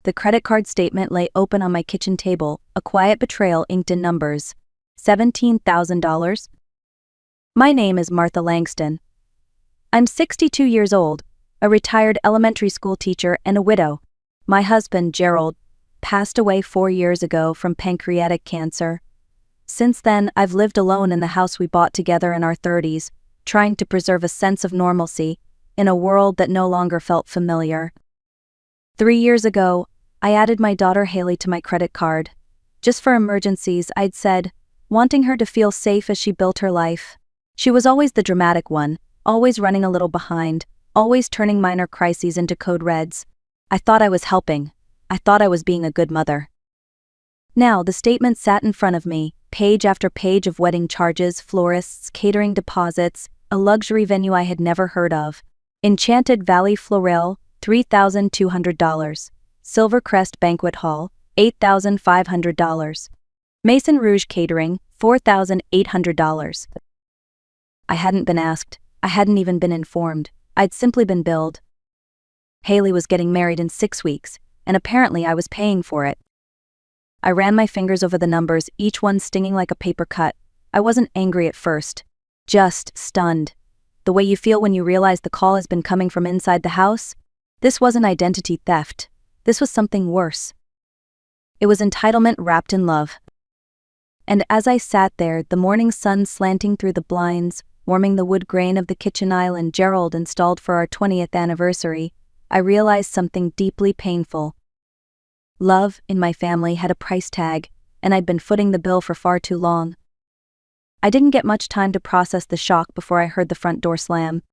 The credit card statement lay open on my kitchen table, a quiet betrayal inked in numbers. $17,000. My name is Martha Langston. I'm 62 years old, a retired elementary school teacher and a widow. My husband, Gerald, passed away 4 years ago from pancreatic cancer. Since then, I've lived alone in the house we bought together in our 30s, trying to preserve a sense of normalcy in a world that no longer felt familiar. 3 years ago, I added my daughter Haley to my credit card. Just for emergencies, I'd said, wanting her to feel safe as she built her life. She was always the dramatic one, always running a little behind, always turning minor crises into code reds. I thought I was helping. I thought I was being a good mother. Now, the statement sat in front of me, page after page of wedding charges, florists, catering deposits, a luxury venue I had never heard of. Enchanted Valley Floral, $3,200. Silvercrest Banquet Hall, $8,500. Maison Rouge Catering, $4,800. I hadn't been asked. I hadn't even been informed. I'd simply been billed. Haley was getting married in 6 weeks, and apparently I was paying for it. I ran my fingers over the numbers, each one stinging like a paper cut. I wasn't angry at first, just stunned. The way you feel when you realize the call has been coming from inside the house? This wasn't identity theft. This was something worse. It was entitlement wrapped in love. And as I sat there, the morning sun slanting through the blinds, warming the wood grain of the kitchen island Gerald installed for our 20th anniversary, I realized something deeply painful. Love, in my family, had a price tag, and I'd been footing the bill for far too long. I didn't get much time to process the shock before I heard the front door slam.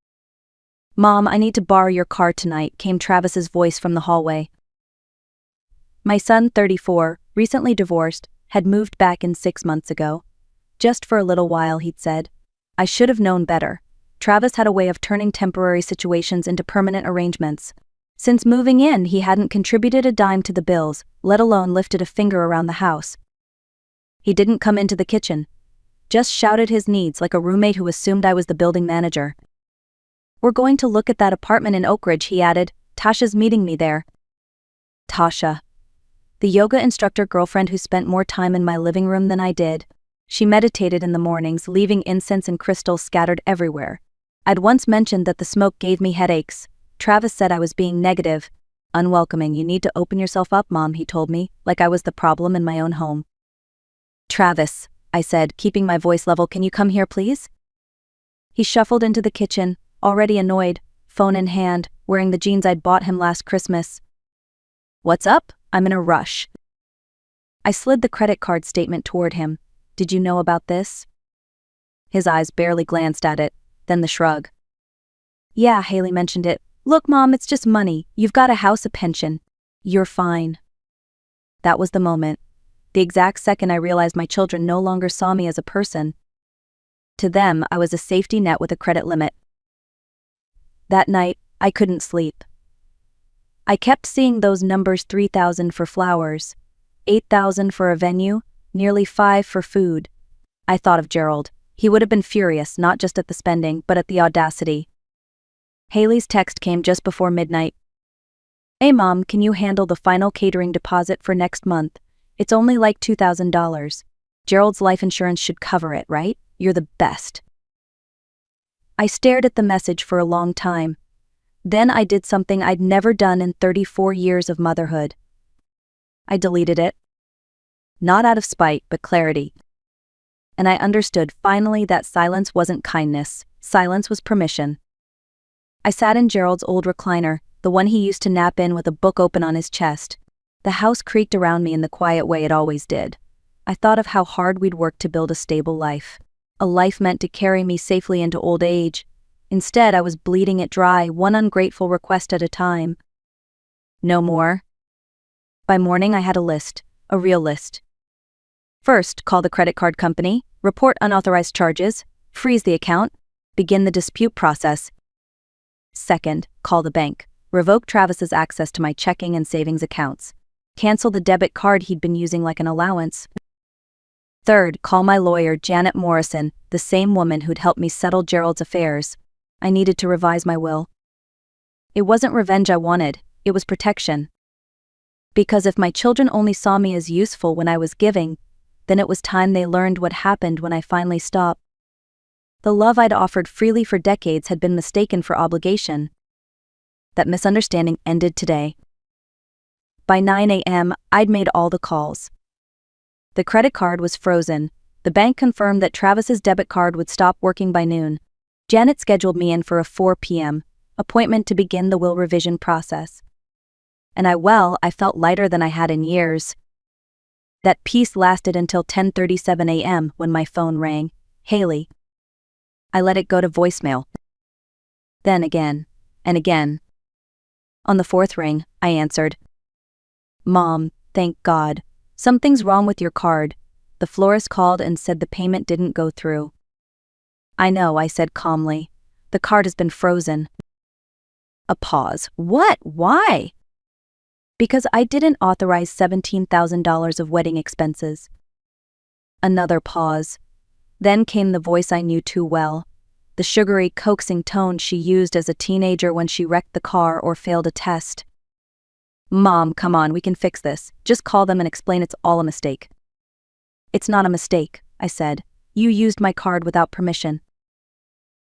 "Mom, I need to borrow your car tonight," came Travis's voice from the hallway. My son, 34, recently divorced, had moved back in 6 months ago. Just for a little while, he'd said. I should have known better. Travis had a way of turning temporary situations into permanent arrangements. Since moving in, he hadn't contributed a dime to the bills, let alone lifted a finger around the house. He didn't come into the kitchen. Just shouted his needs like a roommate who assumed I was the building manager. "We're going to look at that apartment in Oak Ridge," he added. "Tasha's meeting me there." Tasha. The yoga instructor girlfriend who spent more time in my living room than I did. She meditated in the mornings, leaving incense and crystals scattered everywhere. I'd once mentioned that the smoke gave me headaches. Travis said I was being negative. "Unwelcoming, you need to open yourself up, Mom," he told me, like I was the problem in my own home. "Travis," I said, keeping my voice level, "can you come here, please?" He shuffled into the kitchen, already annoyed, phone in hand, wearing the jeans I'd bought him last Christmas. "What's up? I'm in a rush." I slid the credit card statement toward him. "Did you know about this?" His eyes barely glanced at it, then the shrug. "Yeah, Haley mentioned it. Look, Mom, it's just money. You've got a house, a pension. You're fine." That was the moment. The exact second I realized my children no longer saw me as a person. To them, I was a safety net with a credit limit. That night, I couldn't sleep. I kept seeing those numbers: 3,000 for flowers, 8,000 for a venue, nearly 5 for food. I thought of Gerald. He would have been furious, not just at the spending, but at the audacity. Haley's text came just before midnight. "Hey Mom, can you handle the final catering deposit for next month? It's only like $2,000. Gerald's life insurance should cover it, right? You're the best." I stared at the message for a long time. Then I did something I'd never done in 34 years of motherhood. I deleted it. Not out of spite, but clarity. And I understood finally that silence wasn't kindness. Silence was permission. I sat in Gerald's old recliner, the one he used to nap in with a book open on his chest. The house creaked around me in the quiet way it always did. I thought of how hard we'd worked to build a stable life. A life meant to carry me safely into old age. Instead, I was bleeding it dry, one ungrateful request at a time. No more. By morning, I had a list, a real list. First, call the credit card company, report unauthorized charges, freeze the account, begin the dispute process. Second, call the bank, revoke Travis's access to my checking and savings accounts, cancel the debit card he'd been using like an allowance. Third, call my lawyer, Janet Morrison, the same woman who'd helped me settle Gerald's affairs. I needed to revise my will. It wasn't revenge I wanted, it was protection. Because if my children only saw me as useful when I was giving, then it was time they learned what happened when I finally stopped. The love I'd offered freely for decades had been mistaken for obligation. That misunderstanding ended today. By 9 a.m., I'd made all the calls. The credit card was frozen. The bank confirmed that Travis's debit card would stop working by noon. Janet scheduled me in for a 4 p.m. appointment to begin the will revision process. And I felt lighter than I had in years. That peace lasted until 10:37 a.m. when my phone rang. Haley. I let it go to voicemail. Then again, and again. On the fourth ring, I answered. Mom, thank God. Something's wrong with your card. The florist called and said the payment didn't go through. I know, I said calmly. The card has been frozen. A pause. What? Why? Because I didn't authorize $17,000 of wedding expenses. Another pause. Then came the voice I knew too well, the sugary, coaxing tone she used as a teenager when she wrecked the car or failed a test. Mom, come on, we can fix this. Just call them and explain it's all a mistake. It's not a mistake, I said. You used my card without permission.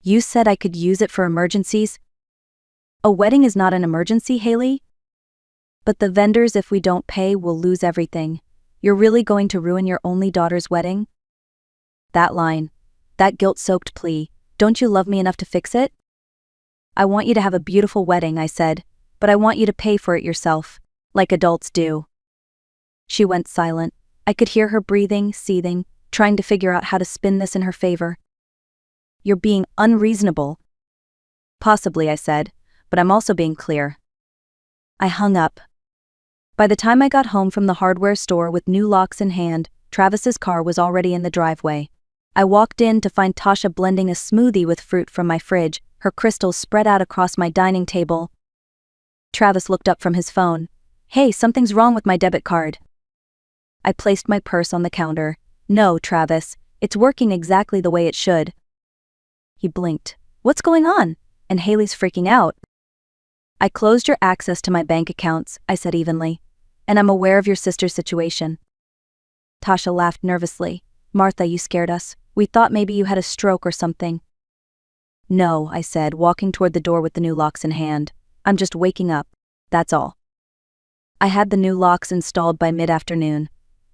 You said I could use it for emergencies? A wedding is not an emergency, Haley? But the vendors, if we don't pay, will lose everything. You're really going to ruin your only daughter's wedding? That line. That guilt-soaked plea. Don't you love me enough to fix it? I want you to have a beautiful wedding, I said, but I want you to pay for it yourself, like adults do. She went silent. I could hear her breathing, seething, trying to figure out how to spin this in her favor. You're being unreasonable. Possibly, I said, but I'm also being clear. I hung up. By the time I got home from the hardware store with new locks in hand, Travis's car was already in the driveway. I walked in to find Tasha blending a smoothie with fruit from my fridge, her crystals spread out across my dining table. Travis looked up from his phone. Hey, something's wrong with my debit card. I placed my purse on the counter. No, Travis, it's working exactly the way it should. He blinked. What's going on? And Haley's freaking out. I closed your access to my bank accounts, I said evenly. And I'm aware of your sister's situation. Tasha laughed nervously. Martha, you scared us. We thought maybe you had a stroke or something. No, I said, walking toward the door with the new locks in hand. I'm just waking up. That's all. I had the new locks installed by mid-afternoon.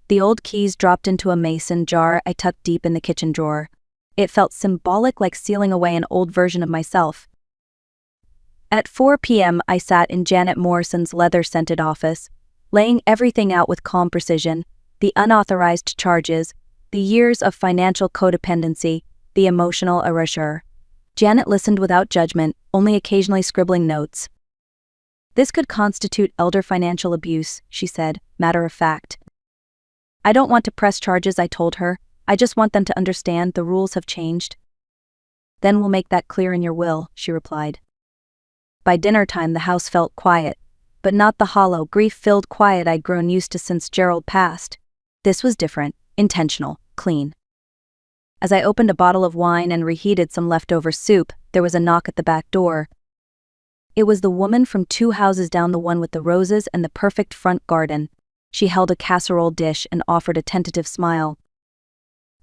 The old keys dropped into a mason jar I tucked deep in the kitchen drawer. It felt symbolic, like sealing away an old version of myself. At 4 p.m., I sat in Janet Morrison's leather-scented office, laying everything out with calm precision, the unauthorized charges, the years of financial codependency, the emotional erasure. Janet listened without judgment, only occasionally scribbling notes. This could constitute elder financial abuse, she said, matter of fact. I don't want to press charges, I told her. I just want them to understand the rules have changed. Then we'll make that clear in your will, she replied. By dinner time, the house felt quiet, but not the hollow, grief-filled quiet I'd grown used to since Gerald passed. This was different, intentional, clean. As I opened a bottle of wine and reheated some leftover soup, there was a knock at the back door. It was the woman from 2 houses down, the one with the roses and the perfect front garden. She held a casserole dish and offered a tentative smile.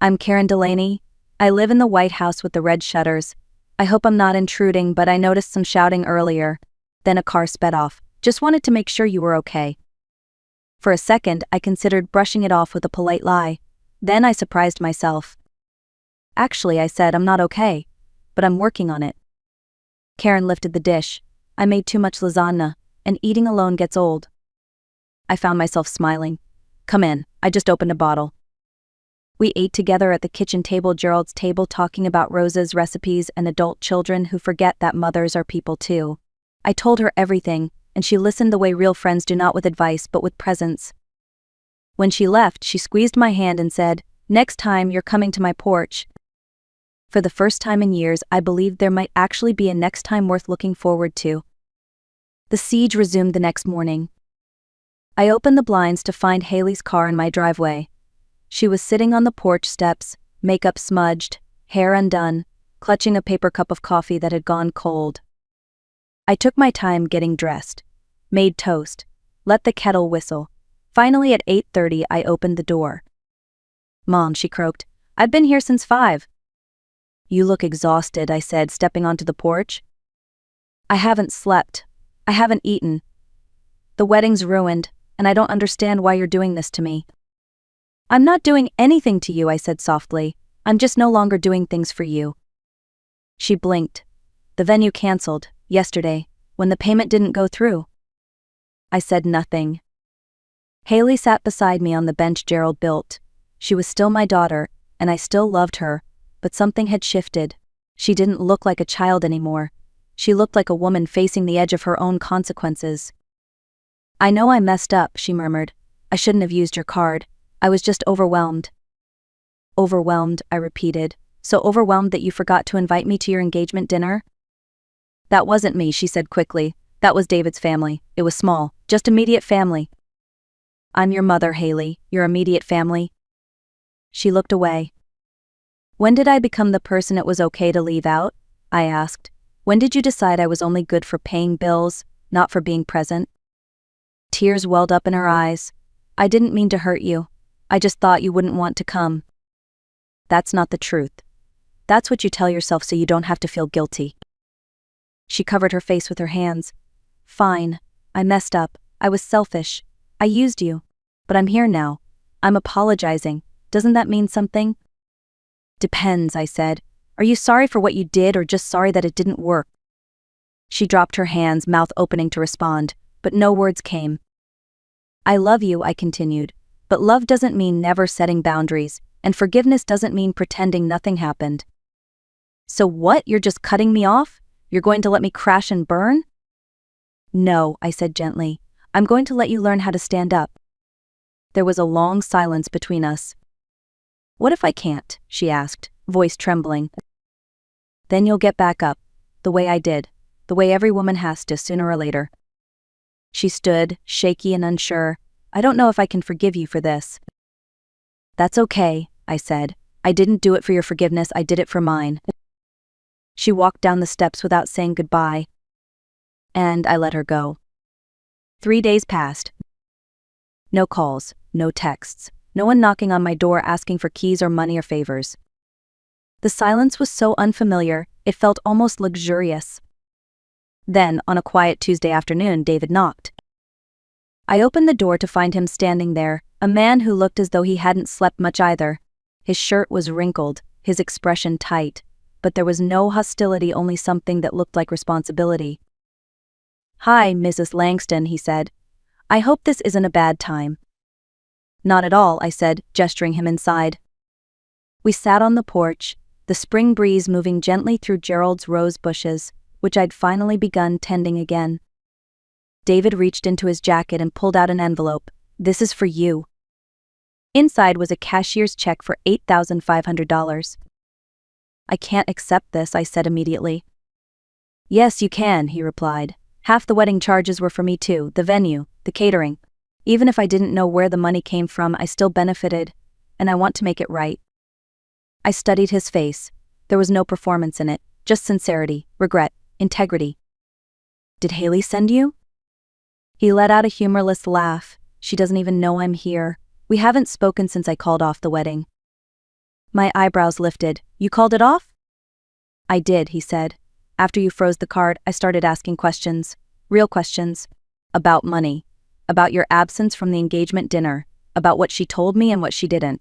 I'm Karen Delaney. I live in the White House with the red shutters. I hope I'm not intruding, but I noticed some shouting earlier. Then a car sped off. Just wanted to make sure you were okay. For a second, I considered brushing it off with a polite lie. Then I surprised myself. Actually, I said, I'm not okay, but I'm working on it. Karen lifted the dish. I made too much lasagna, and eating alone gets old. I found myself smiling. Come in, I just opened a bottle. We ate together at the kitchen table, Gerald's table, talking about Rosa's recipes and adult children who forget that mothers are people too. I told her everything, and she listened the way real friends do, not with advice but with presence. When she left, she squeezed my hand and said, Next time you're coming to my porch. For the first time in years, I believed there might actually be a next time worth looking forward to. The siege resumed the next morning. I opened the blinds to find Haley's car in my driveway. She was sitting on the porch steps, makeup smudged, hair undone, clutching a paper cup of coffee that had gone cold. I took my time getting dressed, made toast, Let the kettle whistle. Finally at 8:30 I opened the door. "Mom," she croaked, "I've been here since 5. "You look exhausted," I said, stepping onto the porch. "I haven't slept. I haven't eaten. The wedding's ruined, and I don't understand why you're doing this to me." "I'm not doing anything to you," I said softly. "I'm just no longer doing things for you." She blinked. "The venue canceled, yesterday, when the payment didn't go through." I said nothing. Haley sat beside me on the bench Gerald built. She was still my daughter, and I still loved her, but something had shifted. She didn't look like a child anymore. She looked like a woman facing the edge of her own consequences. "I know I messed up," she murmured. "I shouldn't have used your card. I was just overwhelmed." "Overwhelmed," I repeated. "So overwhelmed that you forgot to invite me to your engagement dinner?" "That wasn't me," she said quickly. "That was David's family. It was small, just immediate family." "I'm your mother, Haley, your immediate family." She looked away. "When did I become the person it was okay to leave out?" I asked. "When did you decide I was only good for paying bills, not for being present?" Tears welled up in her eyes. "I didn't mean to hurt you. I just thought you wouldn't want to come." "That's not the truth. That's what you tell yourself so you don't have to feel guilty." She covered her face with her hands. "Fine. I messed up. I was selfish. I used you. But I'm here now. I'm apologizing. Doesn't that mean something?" "Depends," I said. "Are you sorry for what you did or just sorry that it didn't work?" She dropped her hands, mouth opening to respond, but no words came. "I love you," I continued, "but love doesn't mean never setting boundaries, and forgiveness doesn't mean pretending nothing happened." "So what, you're just cutting me off? You're going to let me crash and burn?" "No," I said gently. "I'm going to let you learn how to stand up." There was a long silence between us. "What if I can't?" she asked, voice trembling. "Then you'll get back up, the way I did, the way every woman has to sooner or later." She stood, shaky and unsure. "I don't know if I can forgive you for this." "That's okay," I said. "I didn't do it for your forgiveness, I did it for mine." She walked down the steps without saying goodbye. And I let her go. 3 days passed. No calls, no texts, no one knocking on my door asking for keys or money or favors. The silence was so unfamiliar, it felt almost luxurious. Then, on a quiet Tuesday afternoon, David knocked. I opened the door to find him standing there, a man who looked as though he hadn't slept much either. His shirt was wrinkled, his expression tight, but there was no hostility, only something that looked like responsibility. "Hi, Mrs. Langston," he said. "I hope this isn't a bad time." "Not at all," I said, gesturing him inside. We sat on the porch, the spring breeze moving gently through Gerald's rose bushes, which I'd finally begun tending again. David reached into his jacket and pulled out an envelope. "This is for you." Inside was a cashier's check for $8,500. "I can't accept this," I said immediately. "Yes, you can," he replied. "Half the wedding charges were for me too, the venue, the catering. Even if I didn't know where the money came from, I still benefited, and I want to make it right." I studied his face. There was no performance in it, just sincerity, regret, integrity. "Did Haley send you?" He let out a humorless laugh. "She doesn't even know I'm here. We haven't spoken since I called off the wedding." My eyebrows lifted. "You called it off?" "I did," he said. "After you froze the card, I started asking questions. Real questions. About money. About your absence from the engagement dinner. About what she told me and what she didn't."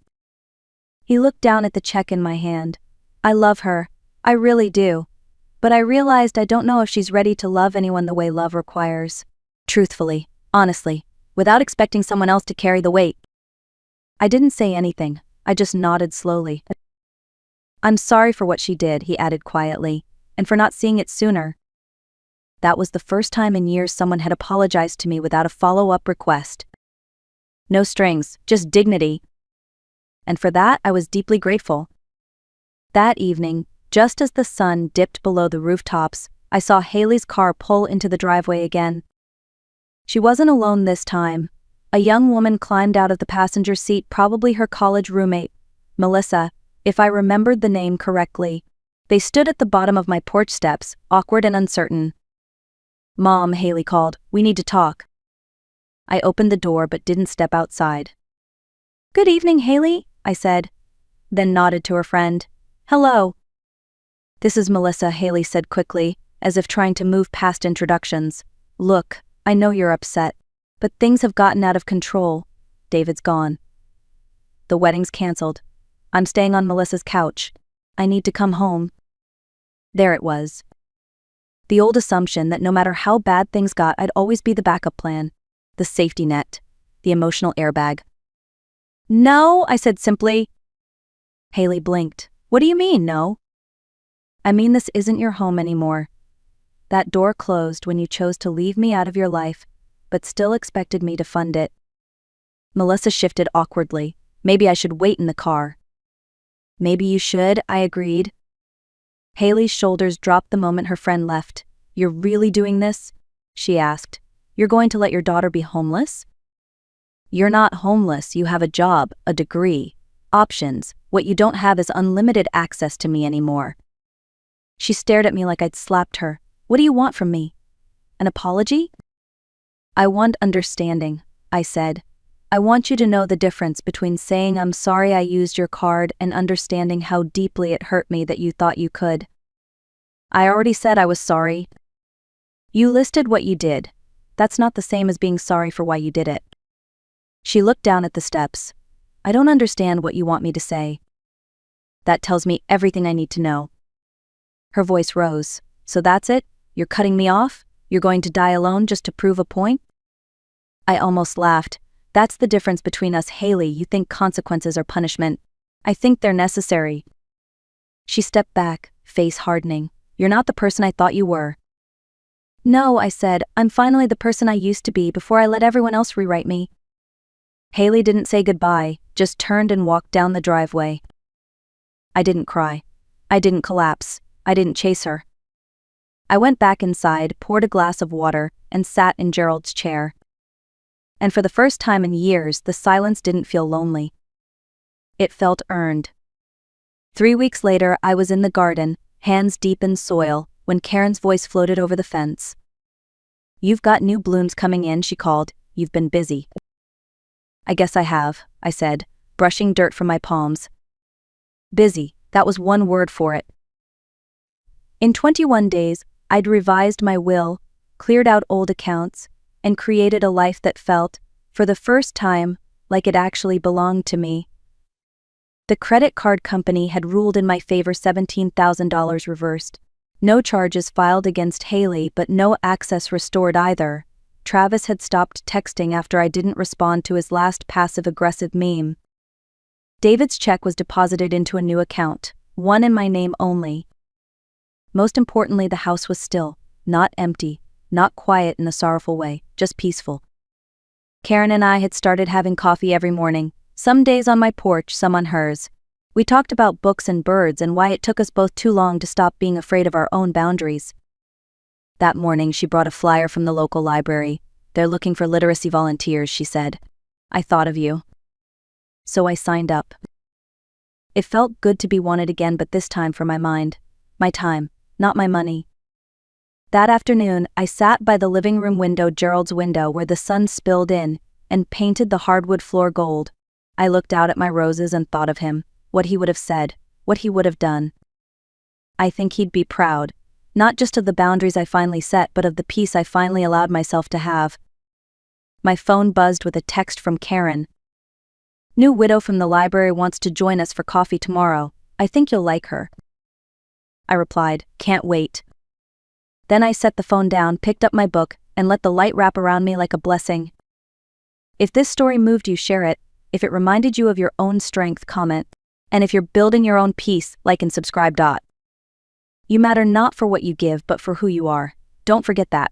He looked down at the check in my hand. "I love her. I really do. But I realized I don't know if she's ready to love anyone the way love requires. Truthfully, honestly, without expecting someone else to carry the weight." I didn't say anything. I just nodded slowly. "I'm sorry for what she did," he added quietly, "and for not seeing it sooner." That was the first time in years someone had apologized to me without a follow-up request. No strings, just dignity. And for that, I was deeply grateful. That evening, just as the sun dipped below the rooftops, I saw Haley's car pull into the driveway again. She wasn't alone this time. A young woman climbed out of the passenger seat, probably her college roommate, Melissa, if I remembered the name correctly. They stood at the bottom of my porch steps, awkward and uncertain. "Mom," Haley called, "we need to talk." I opened the door but didn't step outside. "Good evening, Haley," I said, then nodded to her friend. "Hello." "This is Melissa," Haley said quickly, as if trying to move past introductions. "Look, I know you're upset, but things have gotten out of control. David's gone. The wedding's canceled. I'm staying on Melissa's couch. I need to come home." There it was. The old assumption that no matter how bad things got, I'd always be the backup plan, the safety net, the emotional airbag. "No," I said simply. Haley blinked. "What do you mean, no?" "I mean this isn't your home anymore. That door closed when you chose to leave me out of your life, but still expected me to fund it." Melissa shifted awkwardly. "Maybe I should wait in the car." "Maybe you should," I agreed. Haley's shoulders dropped the moment her friend left. "You're really doing this?" she asked. "You're going to let your daughter be homeless?" "You're not homeless, you have a job, a degree, options. What you don't have is unlimited access to me anymore." She stared at me like I'd slapped her. "What do you want from me? An apology?" "I want understanding," I said. "I want you to know the difference between saying I'm sorry I used your card and understanding how deeply it hurt me that you thought you could." "I already said I was sorry." "You listed what you did. That's not the same as being sorry for why you did it." She looked down at the steps. "I don't understand what you want me to say." "That tells me everything I need to know." Her voice rose. "So that's it? You're cutting me off? You're going to die alone just to prove a point?" I almost laughed. "That's the difference between us, Haley. You think consequences are punishment. I think they're necessary." She stepped back, face hardening. "You're not the person I thought you were." "No," I said, "I'm finally the person I used to be before I let everyone else rewrite me." Haley didn't say goodbye, just turned and walked down the driveway. I didn't cry. I didn't collapse. I didn't chase her. I went back inside, poured a glass of water, and sat in Gerald's chair. And for the first time in years, the silence didn't feel lonely. It felt earned. 3 weeks later, I was in the garden, hands deep in soil, when Karen's voice floated over the fence. "You've got new blooms coming in," she called. "You've been busy." "I guess I have," I said, brushing dirt from my palms. Busy, that was one word for it. In 21 days, I'd revised my will, cleared out old accounts, and created a life that felt, for the first time, like it actually belonged to me. The credit card company had ruled in my favor, $17,000 reversed. No charges filed against Haley, but no access restored either. Travis had stopped texting after I didn't respond to his last passive-aggressive meme. David's check was deposited into a new account, one in my name only. Most importantly, the house was still, not empty, not quiet in a sorrowful way, just peaceful. Karen and I had started having coffee every morning, some days on my porch, some on hers. We talked about books and birds and why it took us both too long to stop being afraid of our own boundaries. That morning, she brought a flyer from the local library. "They're looking for literacy volunteers," she said. "I thought of you." So I signed up. It felt good to be wanted again, but this time for my mind. My time, not my money. That afternoon, I sat by the living room window, Gerald's window, where the sun spilled in, and painted the hardwood floor gold. I looked out at my roses and thought of him, what he would have said, what he would have done. I think he'd be proud, not just of the boundaries I finally set, but of the peace I finally allowed myself to have. My phone buzzed with a text from Karen. "New widow from the library wants to join us for coffee tomorrow. I think you'll like her." I replied, "Can't wait." Then I set the phone down, picked up my book, and let the light wrap around me like a blessing. If this story moved you, share it. If it reminded you of your own strength, comment. And if you're building your own peace, like and subscribe. You matter not for what you give, but for who you are. Don't forget that.